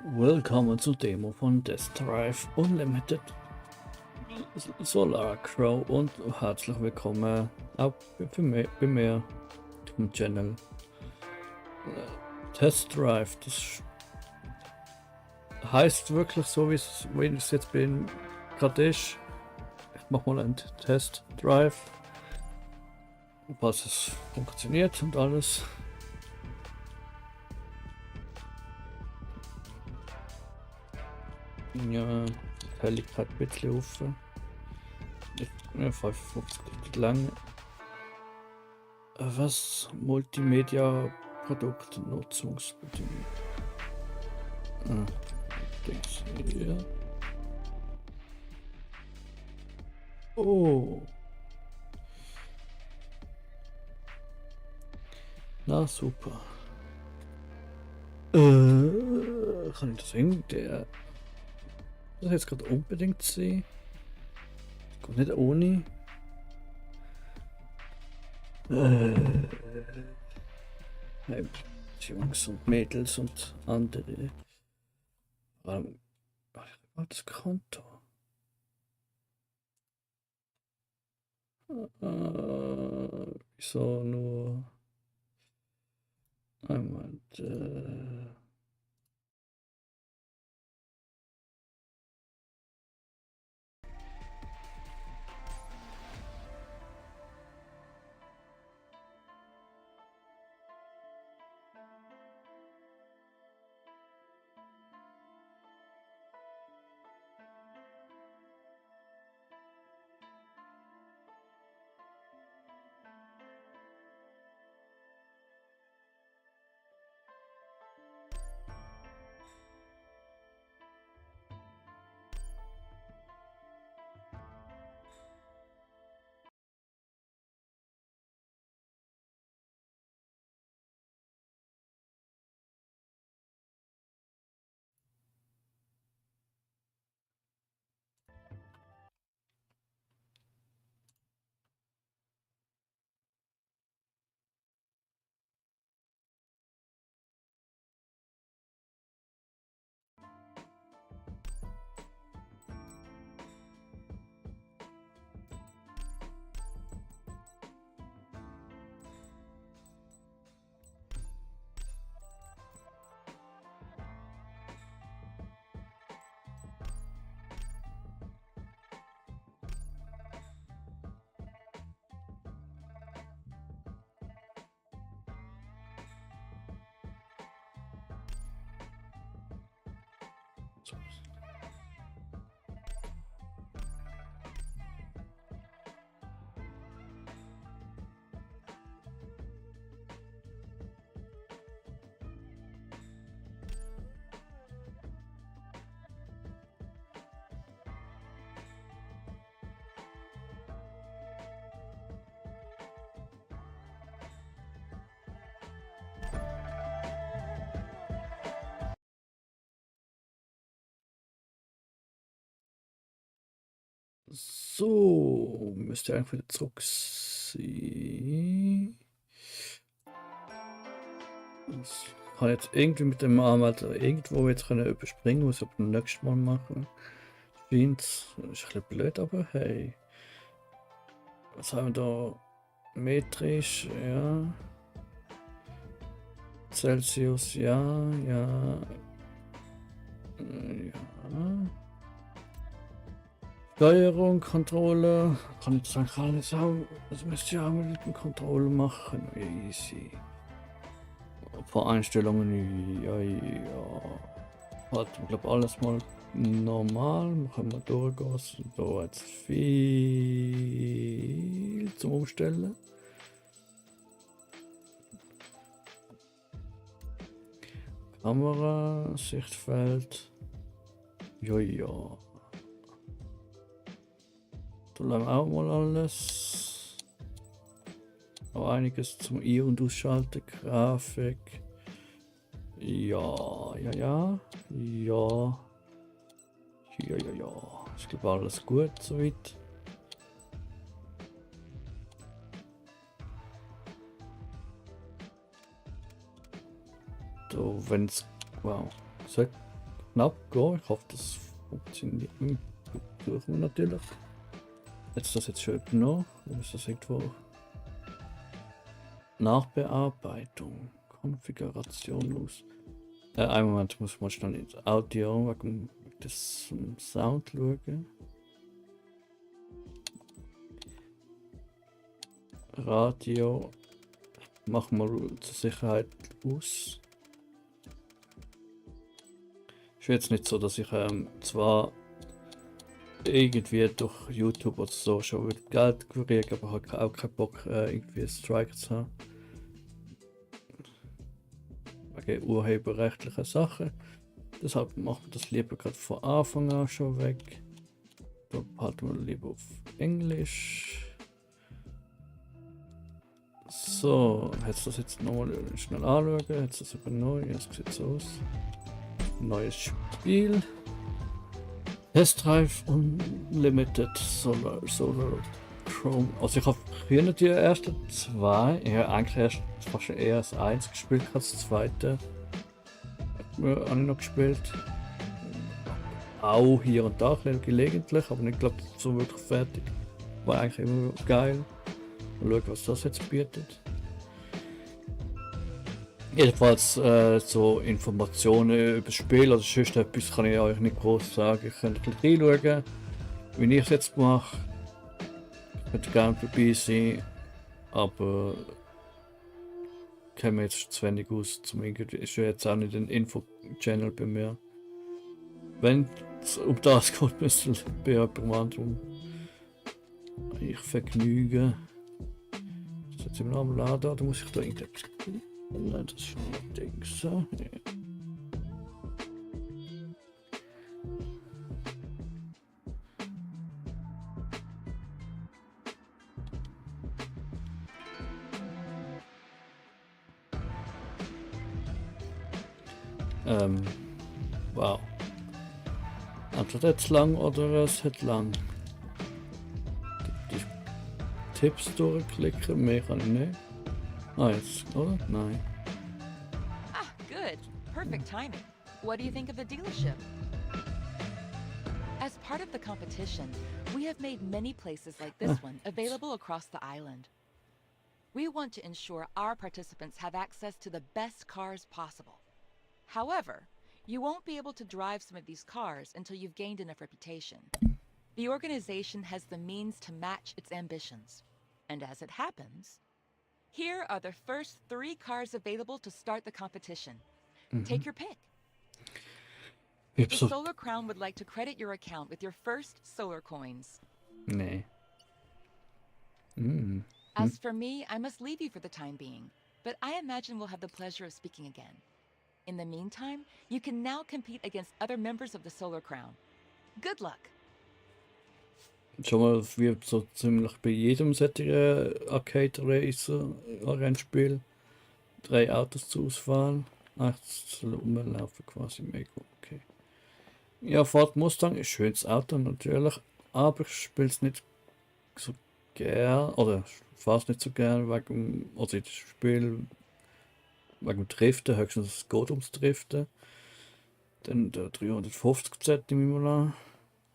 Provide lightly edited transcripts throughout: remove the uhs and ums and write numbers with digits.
Willkommen zur Demo von Death Drive Unlimited Solar Crow und herzlich willkommen auch bei mir im Channel Test Drive. Das heißt wirklich so, wie es jetzt gerade ist. Ich mache mal einen Test Drive, was es funktioniert und alles. Ja, die Helligkeit ein bisschen offen. 55 lang. Was Multimedia-Produkte Nutzungsbedingungen. Dings hier. Oh. Na super. Kann ich das irgendwie? Das jetzt gerade unbedingt sehen. Geht nicht ohne. Hey, Jungs und Mädels und andere. Das Konto. Wieso nur einmal? So, müsste einfach wieder zurück sein. Das kann jetzt irgendwie mit dem Arm irgendwo jetzt können überspringen, muss ich beim nächsten Mal machen. Scheint's. Ist ein bisschen blöd, aber hey. Was haben wir da? Metrisch, ja. Celsius, ja, ja. Ja. Steuerung, Kontrolle. Kann ich sagen, das müsst ihr auch mit dem Kontrolle machen. Easy. Voreinstellungen, ja, ja. Halt, ich glaube, alles mal normal. Machen wir durchgehen. Da jetzt viel zum Umstellen. Kamera, Sichtfeld. Ja, ja. Da lassen wir auch mal alles. Noch einiges zum Ein- und Ausschalten. Grafik. Ja, ja, ja. Ja. Ja, ja, ja. Ich glaube, alles gut soweit. Da, wenn es. Wow. So, knapp gehen. Ich hoffe, das funktioniert. Suchen wir natürlich. Jetzt das jetzt schon genommen. Wo ist das irgendwo? Nachbearbeitung. Konfiguration aus. Einen Moment, muss ich mal schnell ins Audio wegen des Sound schauen. Radio machen wir zur Sicherheit aus. Ist jetzt nicht so, dass ich zwar irgendwie durch YouTube oder so schon wieder Geld kriege, aber habe auch keinen Bock irgendwie Strike zu haben. Wegen urheberrechtlichen Sachen. Deshalb machen wir das lieber gerade von Anfang an schon weg. Da halten wir lieber auf Englisch. So, hättest du das jetzt nochmal schnell anschauen? Hättest du das übernommen? Ja, es sieht so aus. Neues Spiel. Test Drive Unlimited Solar Chrome. Also ich habe früher die ersten zwei, ja eigentlich erst fast eher das 1 gespielt als das zweite. Habe ich noch gespielt. Auch hier und da gelegentlich, aber nicht glaube so wirklich fertig. War eigentlich immer geil. Mal schauen, was das jetzt bietet. Jedenfalls so Informationen über das Spiel oder sonst etwas kann ich euch nicht groß sagen. Ich könnt ein bisschen reinschauen, wie ich es jetzt mache. Ich könnte gerne dabei sein, aber ich kenne mir jetzt zu wenig aus. Zum irgendwie ist ja jetzt auch nicht ein Info-Channel bei mir. Wenn es um das geht, müsste ich bei jemandem anderem ich vergnügen. Das ist jetzt immer noch am Laden, da muss ich da irgendetwas. Nein, das ist schon ein Ding. So. Ja. Wow. Entweder jetzt lang oder es hat lang. Die Tipps durchklicken, mehr kann ich nicht. Ah, jetzt, oder? Nein. Ah, good. Perfect timing. What do you think of the dealership? As part of the competition, we have made many places like this one available across the island. We want to ensure our participants have access to the best cars possible. However, you won't be able to drive some of these cars until you've gained enough reputation. The organization has the means to match its ambitions. And as it happens, here are the first 3 cars available to start the competition. Take your pick. The Solar Crown would like to credit your account with your first solar coins. Nee. As for me, I must leave you for the time being, but I imagine we'll have the pleasure of speaking again. In the meantime, you can now compete against other members of the Solar Crown. Good luck! Schon mal wie so ziemlich bei jedem solchen Arcade-Racer-Rennspiel 3 Autos zur Auswahl. Ach, das soll rumlaufen quasi, mega okay. Ja, Ford Mustang ist ein schönes Auto natürlich, aber ich spiele es nicht so gern, oder fast nicht so gern wegen, also das Spiel wegen dem Driften, höchstens es geht ums Driften. Dann der 350Z nehmen wir mal an,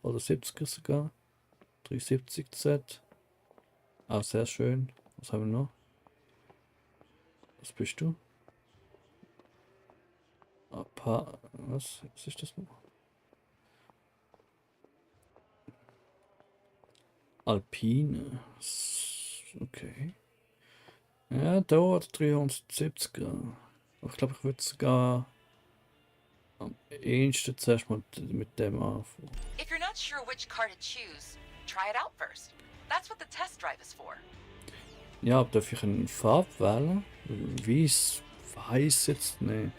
oder 70er sogar. 370Z. Auch sehr schön. Was haben wir noch? Was bist du? Was ist das noch? Alpine. Okay. Ja, da hat 370er. Ich glaube, ich würde sogar am ehesten zuerst mal mit dem anfangen. If you're not sure which car to choose, try it out first. That's what the test drive is for. Ja, darf ich eine Farbe wählen? Weiß jetzt nicht.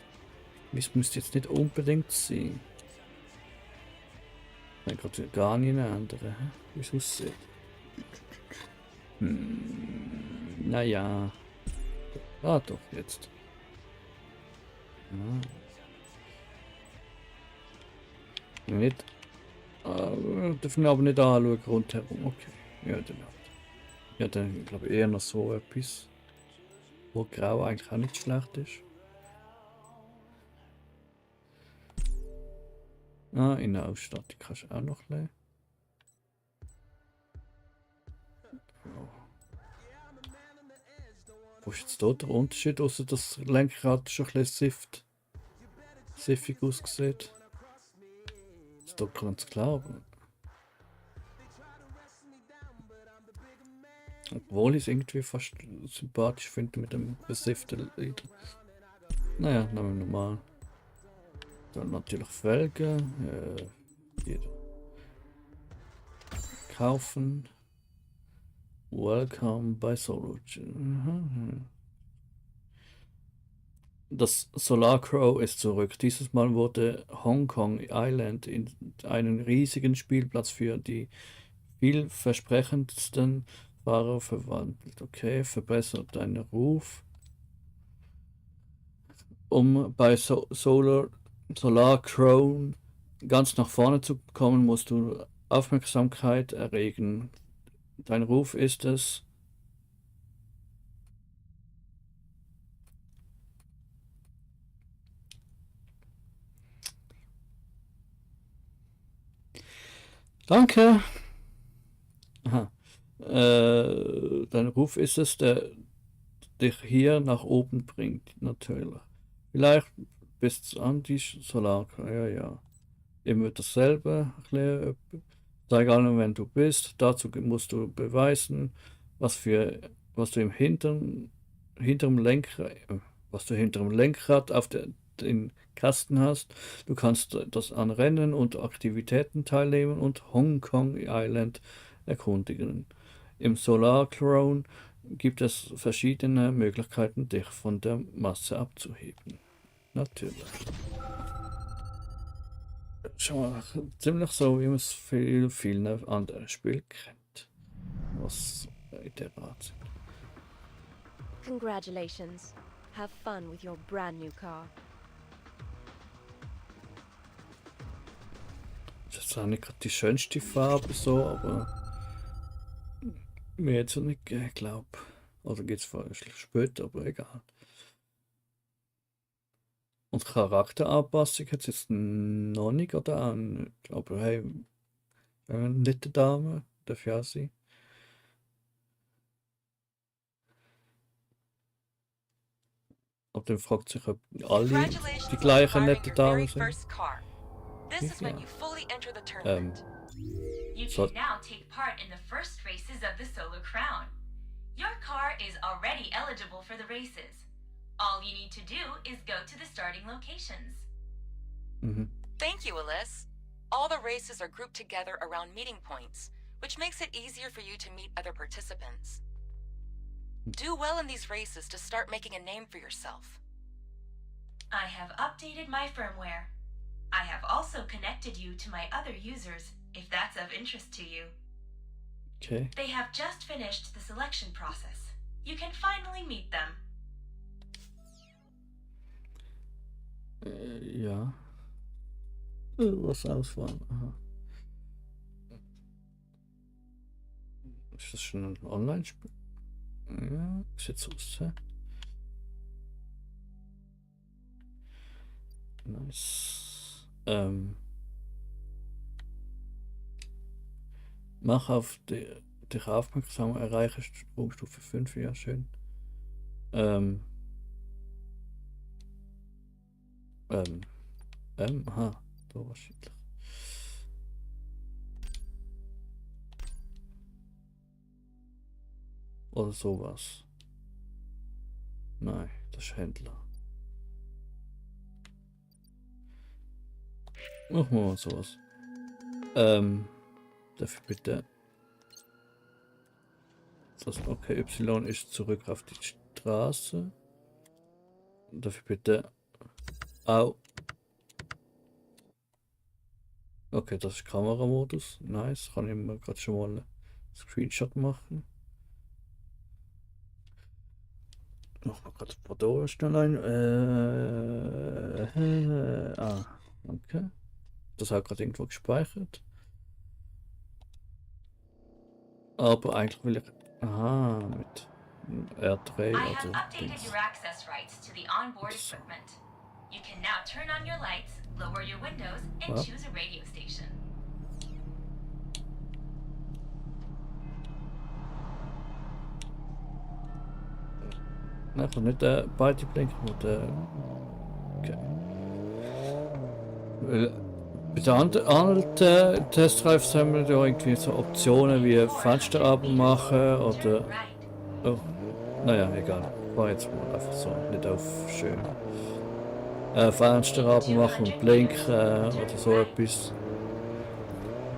Weiß müsste jetzt nicht unbedingt sein. Ich kann gerade gar nicht ändern, wie es aussieht. Naja. Ah, doch, jetzt. Ja. Nicht. Dürfen wir aber nicht anschauen rundherum. Okay. Ja, dann. Ja, dann glaube ich eher noch so etwas. Wo grau eigentlich auch nicht schlecht ist. Ah, Innenausstattung kannst du auch noch lernen. Wo ist jetzt da der Unterschied, außer dass das Lenkrad schon ein bisschen siffig aussieht? Ist doch ganz klar, aber... Obwohl ich es irgendwie fast sympathisch finde mit dem besifften Leder. Naja, nehmen wir normal. Dann natürlich Felgen. Hier. Kaufen. Welcome bei Solo. Das Solar Crow ist zurück. Dieses Mal wurde Hong Kong Island in einen riesigen Spielplatz für die vielversprechendsten Fahrer verwandelt. Okay, verbessert deinen Ruf. Um bei Solar Crown ganz nach vorne zu kommen, musst du Aufmerksamkeit erregen. Dein Ruf ist es. Danke. Aha. Dein Ruf ist es, der dich hier nach oben bringt, natürlich. Vielleicht bist du an die Solar, ja, ja. Immer dasselbe, erkläre. Zeig allen, wenn du bist. Dazu musst du beweisen, was du hinterm Lenkrad, was du hinterm Lenkrad auf den Kasten hast. Du kannst das an Rennen und Aktivitäten teilnehmen und Hong Kong Island erkundigen. Im Solar Crown gibt es verschiedene Möglichkeiten, dich von der Masse abzuheben. Natürlich. Schon mal ziemlich so, wie man es vielen anderen Spielen kennt. Was in der Art sind. Congratulations. Have fun with your brand new car. Das ist auch nicht gerade die schönste Farbe so, aber mir jetzt nicht gegeben, glaube ich. Oder geht es vielleicht später, aber egal. Und Charakteranpassung hat es jetzt noch nicht oder auch nicht. Aber hey, eine nette Dame darf ja sein. Aber dann fragt sich, ob alle die Congratulations on gleichen acquiring nette your Damen very sind. first car. This is when Yeah. you fully enter the tournament. You So- can now take part in the first races of the Solar Crown. Your car is already eligible for the races. All you need to do is go to the starting locations. Mhm. Thank you, Alyssa. All the races are grouped together around meeting points, which makes it easier for you to meet other participants. Do well in these races to start making a name for yourself. I have updated my firmware. I have also connected you to my other users, if that's of interest to you. Okay. They have just finished the selection process. You can finally meet them. Ja. Was Auswahl? Aha. Ist das schon ein Online-Spiel? Ja, sieht so aus. Hä? Nice. Mach auf dich aufmerksam, erreiche Sprungstufe 5, ja schön. Aha, da wahrscheinlich. Oder sowas. Nein, das ist Händler. Machen wir mal sowas. Dafür bitte. Das okay, Y ist zurück auf die Straße. Dafür bitte. Au. Okay, das ist Kameramodus. Nice. Kann ich mir gerade schon mal einen Screenshot machen. Noch mal gerade Foto schnell ein. Okay. Das hat gerade irgendwo gespeichert. Aber eigentlich will ich. Aha, mit R3 I have oder updated Dings. your access rights to the onboard So. equipment. You can now turn on your lights, lower your windows, and Wow. choose a radio station. Nein, ich kann nicht beide blinken. Okay. Weil bei den anderen Testdrives haben wir ja irgendwie so Optionen wie 400 Fenster abmachen Turn oder. right. Oh, naja, egal. Ich war jetzt mal einfach so nicht auf schön. Fenster abmachen und blinken oder so etwas.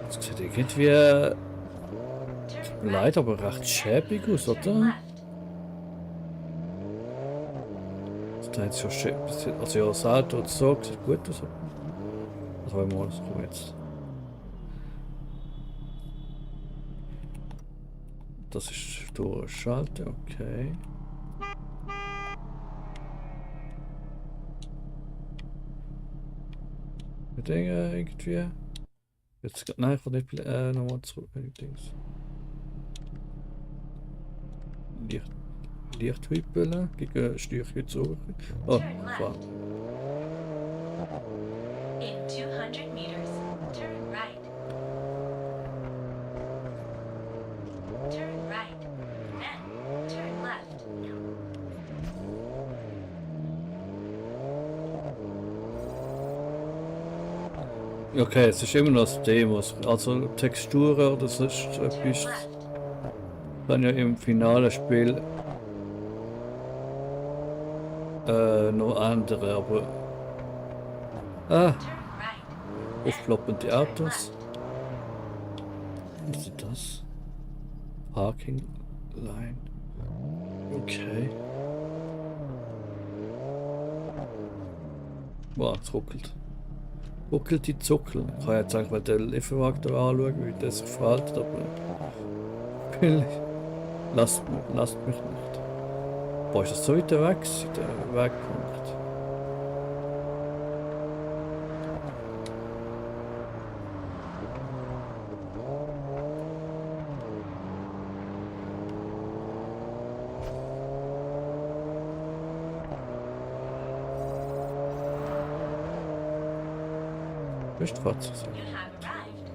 Das sieht irgendwie Turn leid, aber recht schäbig aus, Turn oder? left. Das hat schon schön. Also ja, das Auto oder so sieht gut aus. Also wenn wir das kommen jetzt. Das ist durchschalten, okay. Wir denken irgendwie. Jetzt, nein, ich kann nicht nochmal zurück. Dings. Licht wippeln gegen Steuerchen zurück. Oh, Turn left. fahren. In 200 meters, turn right. Turn right. Then turn left. Okay, es ist immer noch das Demos. Also Texturen oder sonst Turn etwas left. kann ja im finalen Spiel noch ändern, aber. Ah, Turn right. aufploppende Turn Autos. left. Was ist das? Parking Line. Okay. Wow, es ruckelt. Ruckelt die Zuckel. Ich kann jetzt eigentlich mal den Lieferwagen da anschauen, wie der sich verhält, aber. Lasst mich nicht. Boah, ist das so weit weg, der Wegpunkt? Bist du Fahrzeug? You have arrived.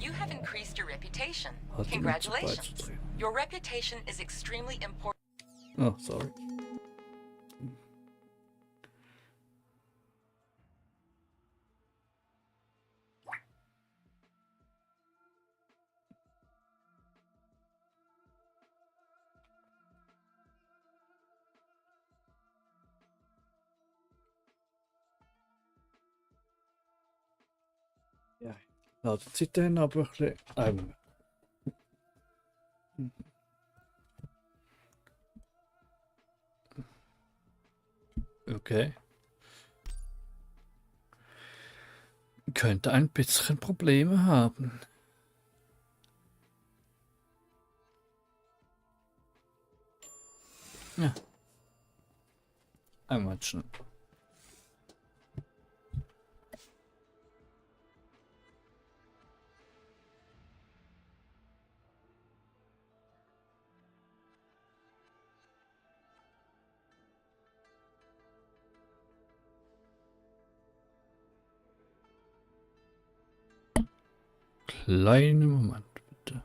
You have increased your reputation. Hat die Mütze Congratulations. beizudrehen. Your reputation is extremely important. Oh, sorry. Ja, ja, die Zeit dann aber ein bisschen. Okay. Könnte ein bisschen Probleme haben. Ja. Einmal schnell. Kleinen Moment, bitte.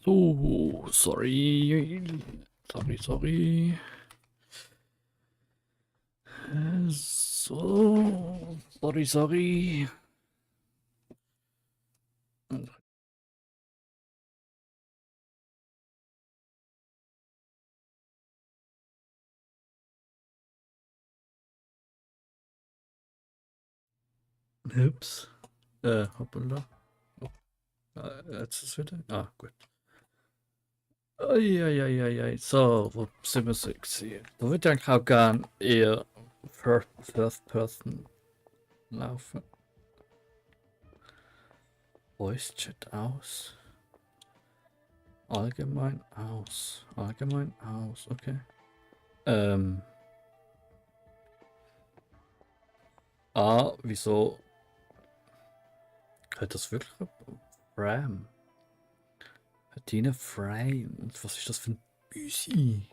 So, sorry. Sorry. So, sorry. Ups. Hoppala. Oh, jetzt ist es wieder. Ah, gut. Eieieiei. So, wo sind wir so gesehen? Da würde ich eigentlich auch gern eher First Person laufen. Voice Chat aus. Allgemein aus. Allgemein aus. Okay. Wieso? Hat das wirklich ein Frame? Bettina Frame. Und was ist das für ein Büsi?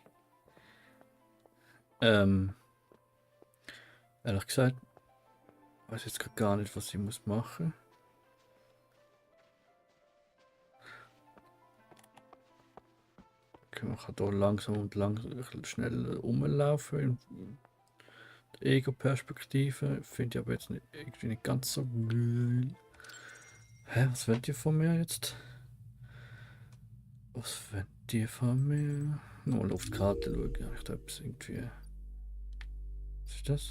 Ehrlich gesagt, weiß jetzt grad gar nicht, was ich muss machen. Okay, man kann hier langsam und langsam schnell rumlaufen in der Ego-Perspektive. Finde ich aber jetzt nicht, irgendwie nicht ganz so geil. Hä, was wollt ihr von mir jetzt? Was wollt ihr von mir? Nur auf die Karte schauen, ich da etwas irgendwie. Was ist das?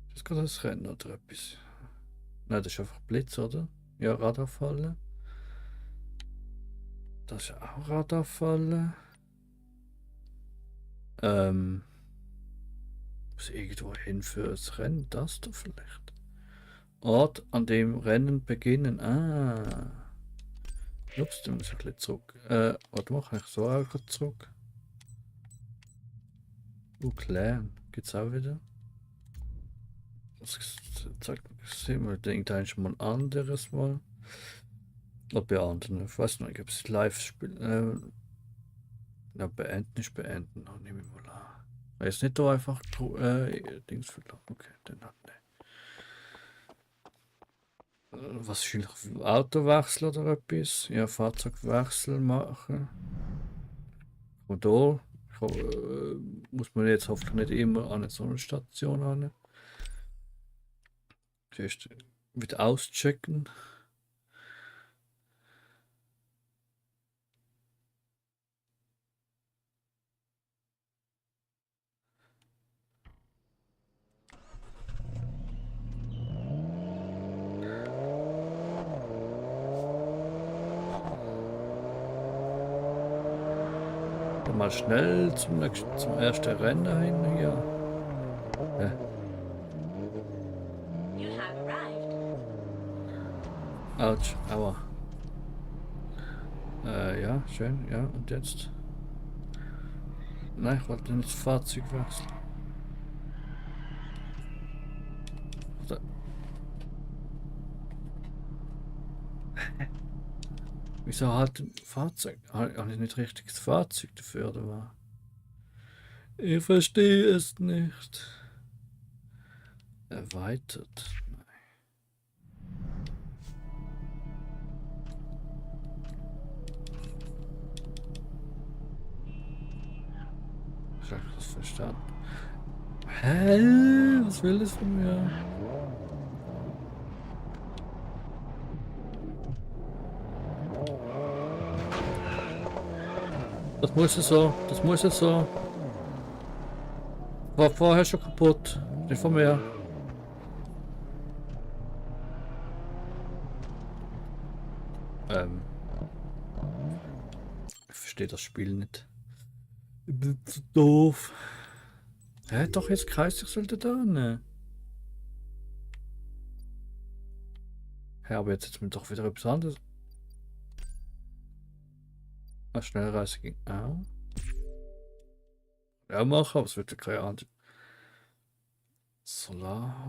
Ist das gerade ein Rennen oder etwas? Nein, das ist einfach Blitz, oder? Ja, Radarfalle. Das ist auch Radarfalle. Muss irgendwo hin für das Rennen, das da vielleicht. Ort, an dem Rennen beginnen. Ah. Ups, dann muss ich ein bisschen zurück. Warte mal, kann ich so auch zurück? Clan. Geht's auch wieder? Das zeigt sehen wir, denkt eigentlich schon mal ein anderes Mal. Oder bei anderen. Ich weiß noch nicht, ob es Live-Spiel. Ja, beenden ist beenden. Oh, nehme ich mal an. Jetzt nicht da einfach Dings verloren. Okay, dann hat ne. Was ist vielleicht Autowechsel oder etwas? Ja, Fahrzeugwechsel machen. Und da muss man jetzt hoffentlich nicht immer an so eine Station an. Zuerst wieder auschecken. Dann mal schnell zum ersten Rennen hin hier. Ja. You have arrived. Autsch, aua. Ja, schön, ja, und jetzt? Nein, ich wollte nicht das Fahrzeug wechseln. So. Wieso halt ein Fahrzeug? Habe ich nicht richtig das Fahrzeug dafür, oder was? Ich verstehe es nicht. Erweitert. Nein. Ich habe das verstanden. Hä? Was will das von mir? Das muss es so. Das muss es so. War vorher schon kaputt. Nicht von mir. Ich verstehe das Spiel nicht. Ich bin zu doof. Hä, doch, jetzt kreist ich sollte da, ne? Hä, aber jetzt mir doch wieder etwas anderes. Ah, Schnellreise ging auch. Ja, machen, aber es wird ja keine Ahnung. Solar.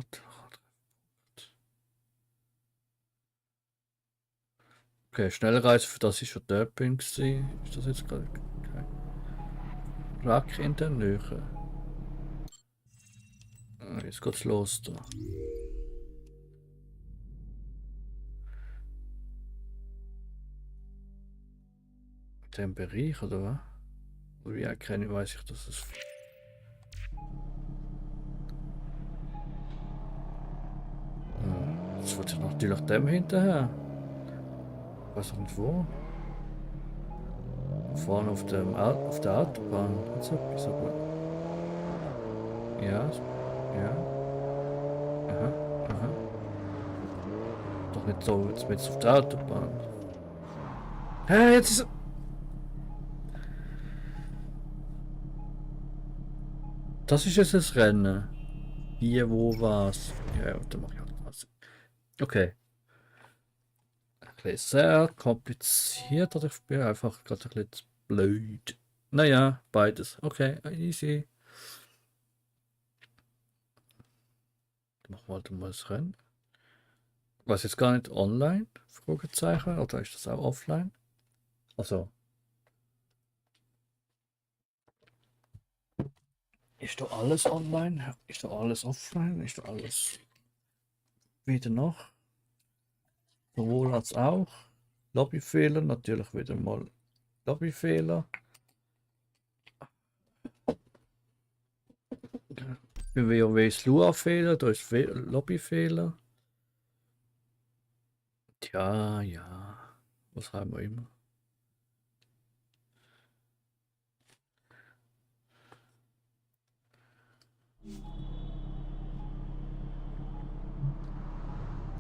Okay, Schnellreise, für das ich schon dort bin. Ist das jetzt gerade kein Wrack in der Nähe? Ah, jetzt geht's los da. dem Bereich, oder was? Oder wie erkenne weiß ich, dass es... Jetzt wird ich natürlich dem hinterher. Ich weiß auch nicht wo. Vorne auf der Autobahn. Hat's etwas, aber... Ja. Ja. Aha. Aha. Doch nicht so, jetzt auf der Autobahn. Hä, jetzt ist er... Das ist jetzt das Rennen. Hier, wo, was? Ja, dann mach ich halt was. Okay. Ein bisschen sehr kompliziert, oder ich bin einfach gerade ein bisschen blöd. Naja, beides. Okay, easy. Dann machen wir halt mal das Rennen. Was jetzt gar nicht online? Fragezeichen. Oder ist das auch offline? Also. Ist da alles online? Ist da alles offline? Ist da alles wieder noch? Sowohl als auch. Lobbyfehler, natürlich wieder mal Lobbyfehler. Bei WoW ist Lua-Fehler, da ist Lobbyfehler. Tja, ja. Was haben wir immer?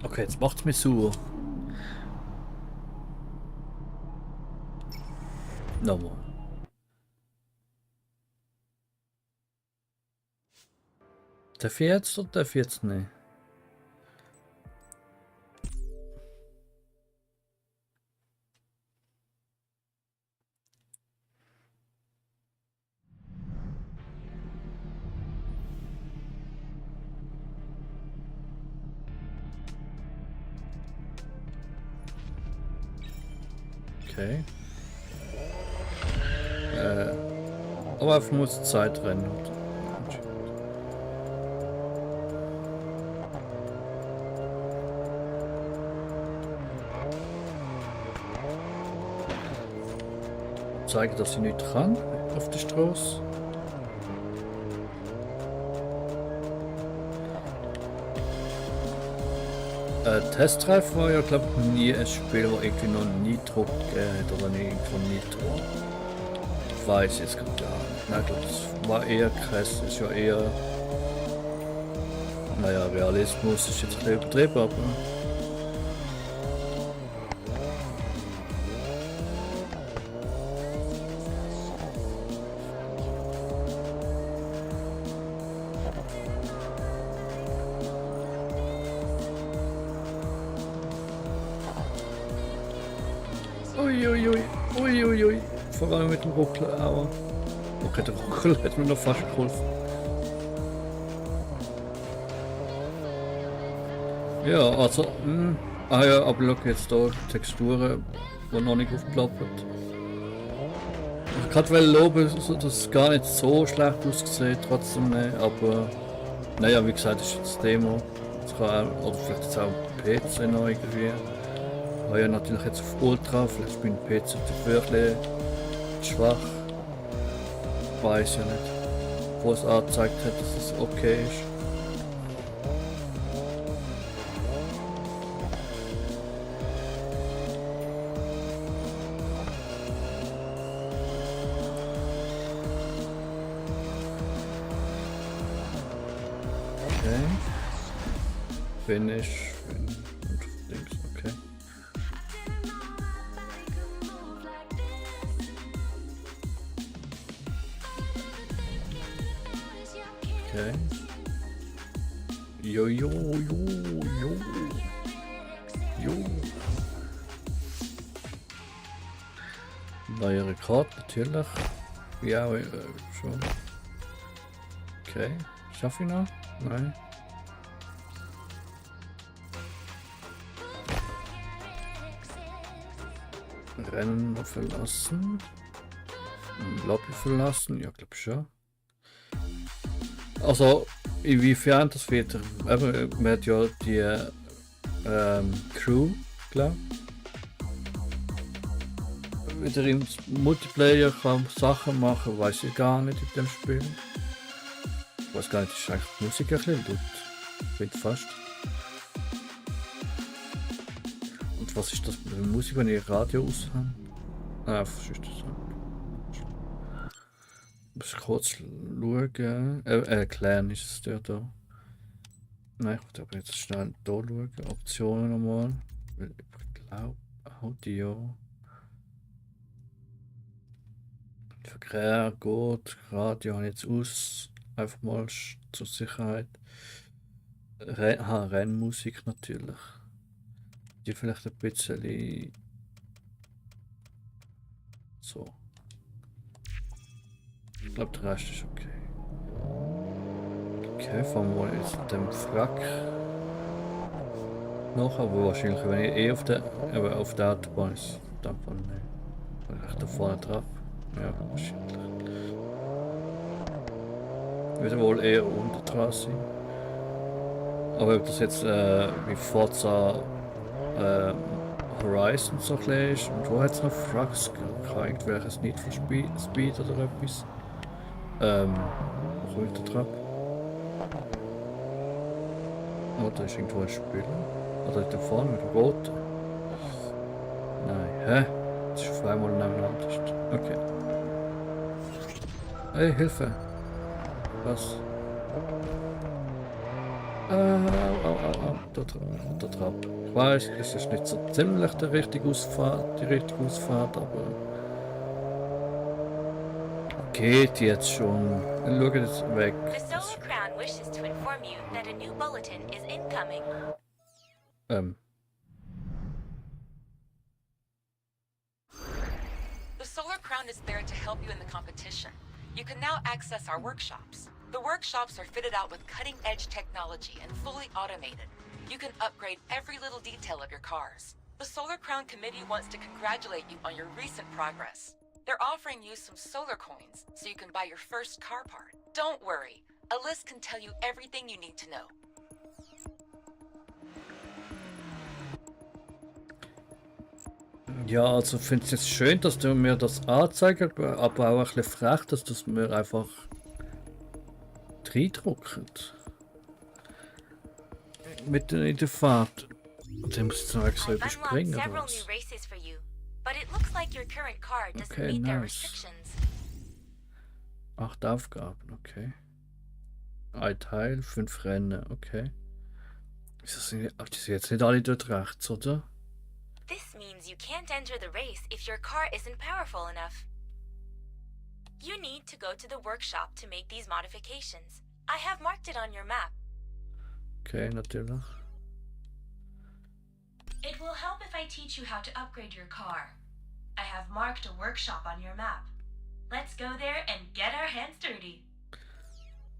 Okay, jetzt macht's mir sauer. Nochmal. Darf ich jetzt oder darf ich jetzt nicht? Okay. Aber einfach muss Zeit rennen. Zeigen, dass ich nicht kann auf der Straße. Testdrive war ja, glaube ich, nie ein Spiel, wo irgendwie noch Nitro hat oder irgendwo Nitro. Ich weiß jetzt gar nicht. Nein, ich glaube, das war eher krass. Ist ja eher. Naja, Realismus ist jetzt ein bisschen übertrieben, aber. Uiuiui. Vor allem mit dem Ruckel, aber. Okay, der Ruckel hat mir noch fast geholfen. Ja, also. Ah ja, aber schau jetzt da Texturen, die noch nicht aufgeploppt. Ich kann wel loben, dass es gar nicht so schlecht aussieht, trotzdem nicht, aber. Naja, wie gesagt, das ist jetzt Demo. Das kann auch, oder vielleicht jetzt auch PC noch irgendwie. Ich habe ja natürlich jetzt auf Ultra, vielleicht bin ich PC dafür ein bisschen schwach. Weiß ja nicht, wo es angezeigt hat, dass es okay ist. Okay. Finish. Okay. Okay. Jo. Neuer Rekord, natürlich. Ja, schon. Okay. Schaffe ich noch? Nein. Rennen verlassen. Lobby verlassen? Ja, glaube schon. Also, inwiefern das wird, man hat ja die Crew, glaube wieder im Multiplayer kann Sachen machen, weiß ich gar nicht in dem Spiel. Ich weiß gar nicht, ist eigentlich die Musik ein bisschen laut. Ich finde fast. Und was ist das mit der Musik, wenn ich Radio aus habe? Ah, was ist das? Ich muss kurz schauen. Erklären ist es der da. Nein, ich muss aber jetzt schnell hier schauen. Optionen nochmal. Ich glaube, Audio. Verkehr, gut. Radio habe ich jetzt aus. Einfach mal zur Sicherheit. Rennmusik natürlich. Die vielleicht ein bisschen. So. Ich glaube, der Rest ist okay. Okay, fahren wir jetzt mit dem Frack noch, aber wahrscheinlich, wenn ich auf der Autobahn ist, dann von nicht. Da vorne drauf. Ja, wahrscheinlich. Wird wohl eher unter dran sein. Aber ob das jetzt wie Forza Horizon so ein bisschen ist und wo hat es noch Fracks? Kann irgendwelches Need for Speed oder etwas? Wo kommt der drauf? Oh, da ist irgendwo ein Spiel. Oder da vorne mit dem Boot. Nein, hä? Das ist auf einmal nebeneinander. Okay. Hey, Hilfe! Was? Da drauf. Ich weiß, es ist nicht so ziemlich die richtige Ausfahrt, aber geht jetzt schon. Schau jetzt weg. The Solar Crown wishes to inform you that a new bulletin is incoming. The Solar Crown is there to help you in the competition. You can now access our workshops. The workshops are fitted out with cutting-edge technology and fully automated. You can upgrade every little detail of your cars. The Solar Crown Committee wants to congratulate you on your recent progress. They're offering you some solar coins so you can buy your first car part. Don't worry, Alice can tell you everything you need to know. Ja, also finde ich es schön, dass du mir das anzeigst, aber auch ein bisschen frech, dass du es mir einfach reindruckt. Mitten in der Fahrt. Und dann musst du noch extra I've unlocked überspringen oder several was? new races for you, but it looks like your current car doesn't Okay, meet their nice. restrictions. 8 Aufgaben, okay. Ein Teil, 5 Rennen, okay. Die sind jetzt nicht alle dort rechts, oder? This means you can't enter the race if your car isn't powerful enough. You need to go to the workshop to make these modifications. I have marked it on your map. Okay, natürlich. It will help if I teach you how to upgrade your car. I have marked a workshop on your map. Let's go there and get our hands dirty.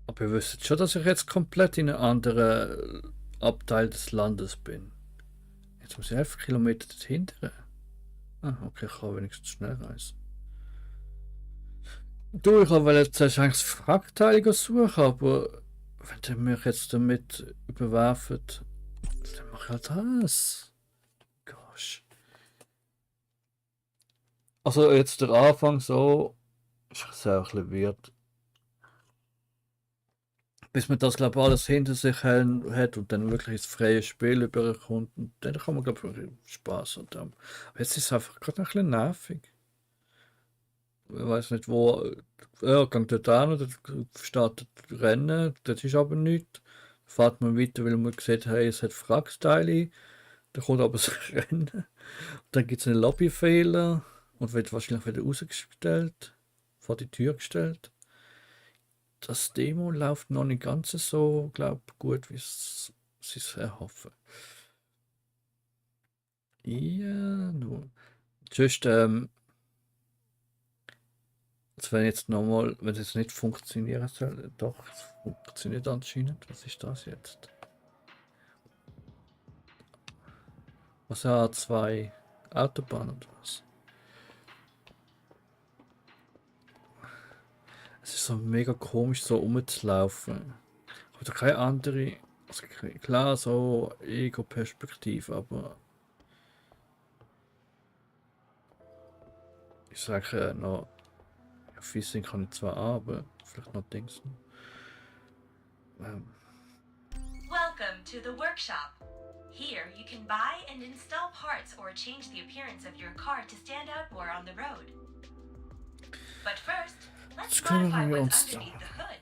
Aber ihr wisst schon, dass ich jetzt komplett in einem anderen Abteil des Landes bin. Jetzt muss ich 11 Kilometer dahinter. Ah, okay, ich kann wenigstens schnell reisen. Du, ich wollte jetzt zuerst eigentlich das Wrackteil suchen, aber wenn ihr mich jetzt damit überwerft, dann mache ich halt das. Gosh. Also jetzt der Anfang so, ist es auch ein bisschen weird. Bis man das, glaube ich, alles hinter sich hat und dann wirklich ins freie Spiel überkommt. Und dann kann man, glaube ich, Spaß haben. Aber jetzt ist es einfach gerade ein bisschen nervig. Ich weiß nicht, wo. Ja, geht dort an, dort startet Rennen, dort ist aber nichts. Fährt man weiter, weil man sieht, hey, es hat Wrackteile. Dann kommt aber das Rennen. Und dann gibt es einen Lobbyfehler und wird wahrscheinlich wieder rausgestellt, vor die Tür gestellt. Das Demo läuft noch nicht ganz so, glaube ich, gut, wie sie es erhoffen. Ja, nur. Sonst, also wenn jetzt nochmal, wenn es jetzt nicht funktionieren soll, doch, es funktioniert anscheinend. Was ist das jetzt? Was A2 Autobahn oder was? Es ist so mega komisch, so rumzulaufen. Oder keine andere. Also klar, so Ego-Perspektive, aber. Ich sage noch, ja, Fishing kann ich zwar an, aber vielleicht noch Dings. Welcome to the workshop. Here, you can buy and install parts or change the appearance of your car to stand out more on the road. But first, let's Jetzt können modify wir what's uns underneath the hood.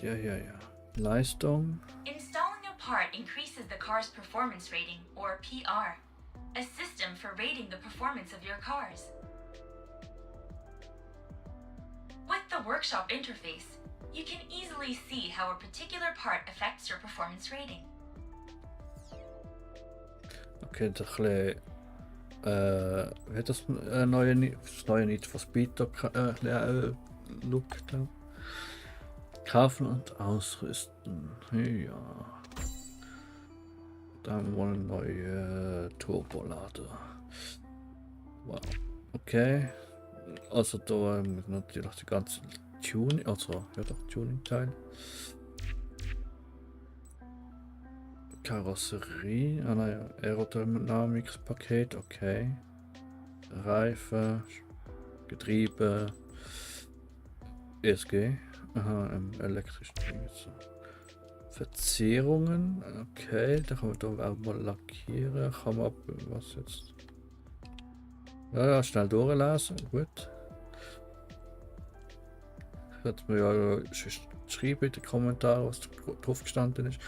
ja. Leistung. Installing a part increases the car's performance rating, or PR, a system for rating the performance of your cars. With the workshop interface, you can easily see how a particular part affects your performance rating. Okay, das ein bisschen, wie hat das neue Need for Speed da Look da? Kaufen und ausrüsten. Ja. Da haben wir einen neuen Turbolader. Wow. Okay. Also da haben wir natürlich die ganze Tuning, also ja doch Tuning-Teil. Karosserie, naja, Aerodynamics-Paket, okay. Reifen, Getriebe, ESG, aha, elektrisch. So. Verzierungen, okay, da kann man da auch mal lackieren, kann man was jetzt? Ja, schnell durchlesen, gut. Ich werde mir ja schreiben in den Kommentaren, was drauf gestanden ist.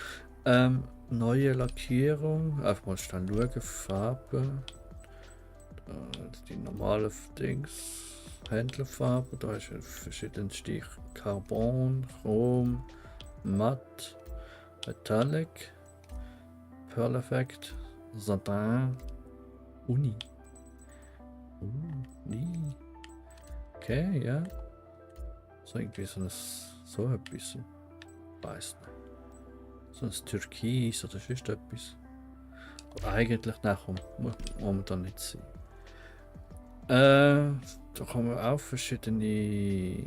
Neue Lackierung, einfach mal schnell schauen, Farbe, die normale Dings, Händlerfarbe, da ist verschiedene Stich, Carbon, Chrom, Matt, Metallic, Pearl Effect, Satin, Uni. Uni. Okay, ja. So irgendwie so etwas. Weiß nicht. So ein Türkis oder sonst etwas. Aber eigentlich nachher muss man da nicht sehen. Da kann man auch verschiedene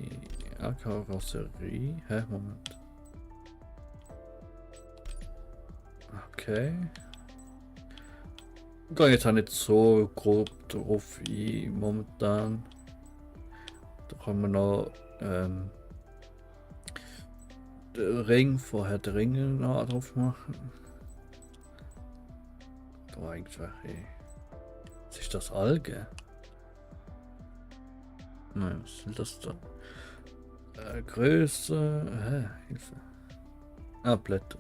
Karosserie. Moment. Okay. Ich gehe jetzt auch nicht so grob drauf ein momentan. Da kann man noch den Ring von Herr der Ringe noch drauf machen. Da irgendwelche. Was ist das, Alge? Nein, was soll das da? Größe. Hilfe. Ah, Blätter.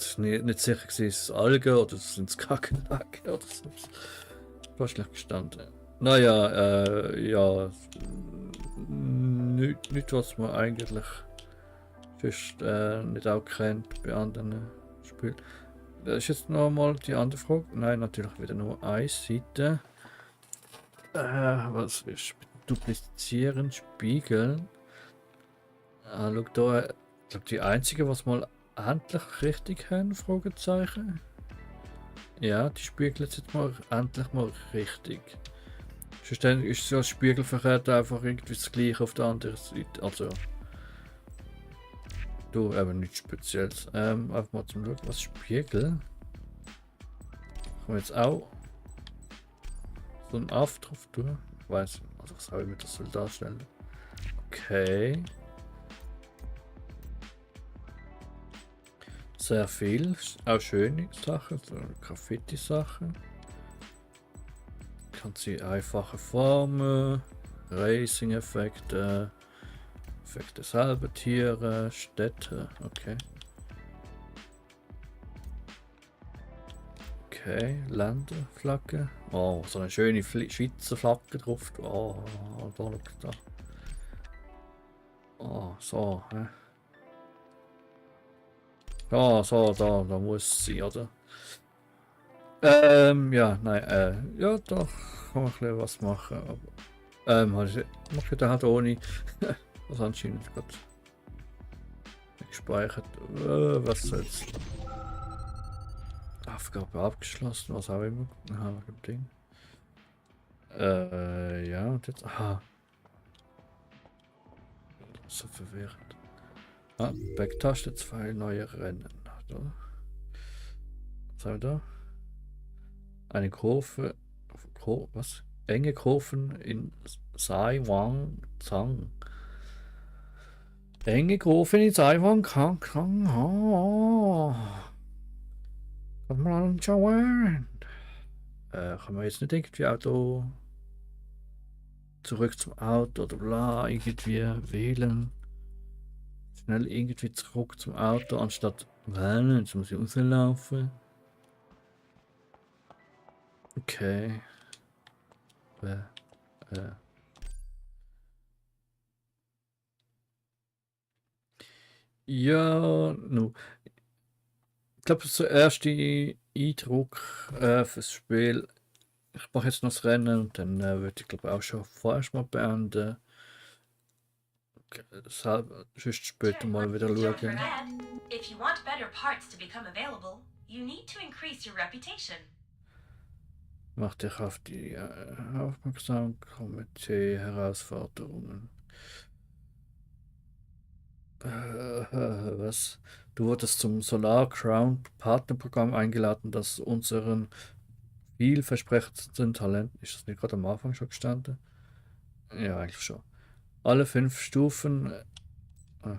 Ich war nicht sicher, ist es Algen oder sind es Kakerlaken oder so. War schlecht gestanden. Naja, ja. Nicht, was man eigentlich sonst nicht auch kennt bei anderen Spielen. Das ist jetzt nochmal die andere Frage. Nein, natürlich wieder nur eine Seite. Was ist duplizieren, spiegeln? Schau da, ich glaube die einzige, was mal endlich richtig haben, Fragezeichen. Ja, die spiegeln jetzt mal endlich mal richtig. Sonst ist so ein Spiegelverkehr einfach irgendwie das gleiche auf der anderen Seite. Also du, eben nichts Spezielles. Einfach mal zum Schauen, was Spiegel. Kann man jetzt auch so einen Aff drauf tun? Ich weiß nicht, also was soll ich mir das soll darstellen? Okay. Sehr viel, auch schöne Sachen, so Graffiti-Sachen. Kann sie einfache Formen, Racing-Effekte, Effekte selber, Tiere, Städte, okay. Okay, Länderflagge. Oh, so eine schöne Schweizer Flagge drauf. Oh, da da. Oh, so, hä? Ja, so, da muss sie, oder? Ja, nein, ja, doch, kann man ein bisschen was machen, aber, mache ich da halt ohne, was anscheinend gerade gespeichert, was soll's? Aufgabe abgeschlossen, was auch immer, aha, mit dem Ding. Ja, und jetzt, aha. So verwirrend. Ah, Backtaste 2 neue Rennen, oder? Was haben wir da? Eine Kurve. Was? enge Kurven in Saiwang Zhang. Enge Kurven in Saiwang Kang. Kann man anschauen. Kann man jetzt nicht irgendwie Auto zurück zum Auto oder bla irgendwie wählen? Schnell irgendwie zurück zum Auto, anstatt wählen, jetzt muss ich rauslaufen. Okay. Ja, no. Ich glaube, das ist der erste Eindruck fürs Spiel. Ich mache jetzt noch das Rennen und dann würde ich glaube auch schon vorerst mal beenden. Sonst später mal wieder Don't schauen. forget, if you want better parts to become available, you need to increase your reputation. Mach dich auf die aufmerksam, Komitee-Herausforderungen. Was? Du wurdest zum Solar Crown Partnerprogramm eingeladen, das unseren vielversprechendsten Talent. Ist das nicht gerade am Anfang schon gestanden? Ja, eigentlich schon. Alle 5 Stufen.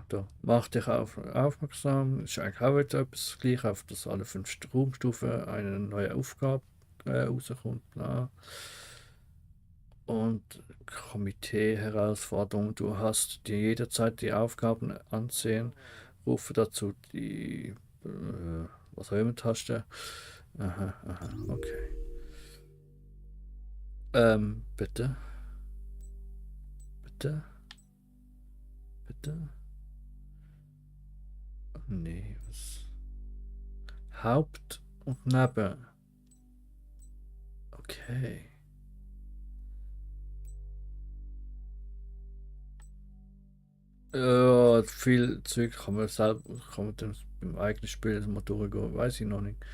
Da. Mach dich aufmerksam. Ist eigentlich auch wieder etwas gleich, auf dass alle 5 Raumstufen eine neue Aufgabe rauskommt. Bla. Und Komitee-Herausforderung. Du hast dir jederzeit die Aufgaben ansehen. Rufe dazu die was auch immer Taste. Aha, okay. Bitte. Bitte. Bitte. Nee, was? Haupt und Neben. Okay. Ja, viel Zeug kann man selber, kann man dann beim eigenen Spiel mal durchgehen, weiß ich noch nicht.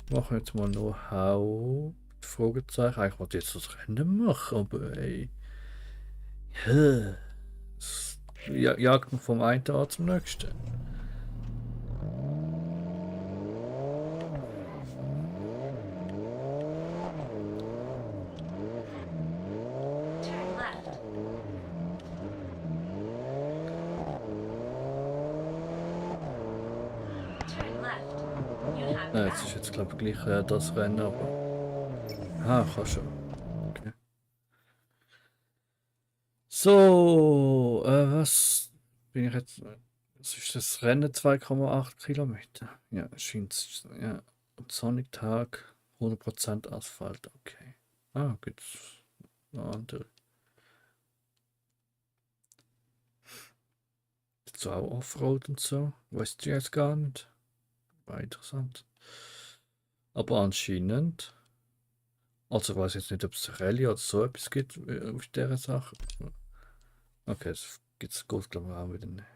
Ich mache jetzt mal nur Haupt, Fragezeichen. Eigentlich wollte ich jetzt das Rennen machen, aber ey. Jagt man vom einen Tag zum nächsten. Turn left. Turn left. You have the Jetzt ist jetzt glaube ich gleich das Rennen, aber. Kann schon. Okay. So, was bin ich jetzt? Was ist das Rennen 2,8 Kilometer? Ja, scheint ja. Und Sonic-Tag 100% Asphalt, okay. Gibt's noch andere. So auch Offroad und so. Weißt du jetzt gar nicht. War interessant. Aber anscheinend. Also ich weiß jetzt nicht, ob es Rallye oder so etwas gibt auf dieser Sache. Okay, es geht glaube ich auch wieder nicht.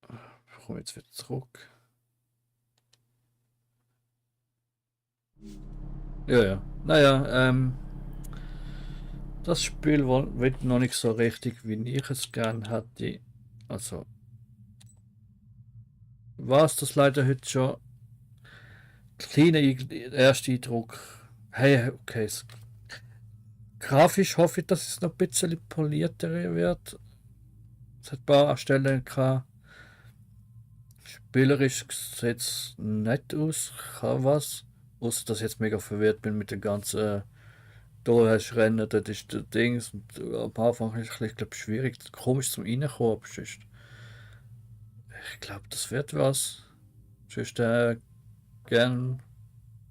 Ich komme jetzt wieder zurück. Ja. Naja, das Spiel wird noch nicht so richtig, wie ich es gern hätte. Also war es das leider heute schon. Kleiner erster Eindruck. Hey, okay. Grafisch hoffe ich, dass es noch ein bisschen polierter wird. Es hat ein paar Stellen gehabt. Spielerisch sieht es nett aus, kann was. Außer dass ich jetzt mega verwirrt bin mit den ganzen. Da hast du Rennen, dort ist der Dings. Und am Anfang ist es ein bisschen schwierig, komisch zum Reinkommen. Aber sonst, ich glaube, das wird was. Sonst gern.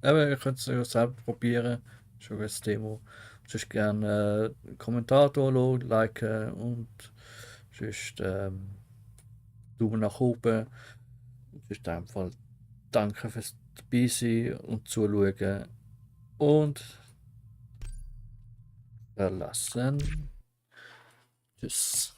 Aber ihr könnt es ja selber probieren. Schon ein Demo. Sonst gerne Kommentar schauen, liken und sonst Daumen nach oben. Sonst einfach danke fürs dabei sein und zuschauen. Und verlassen. Tschüss.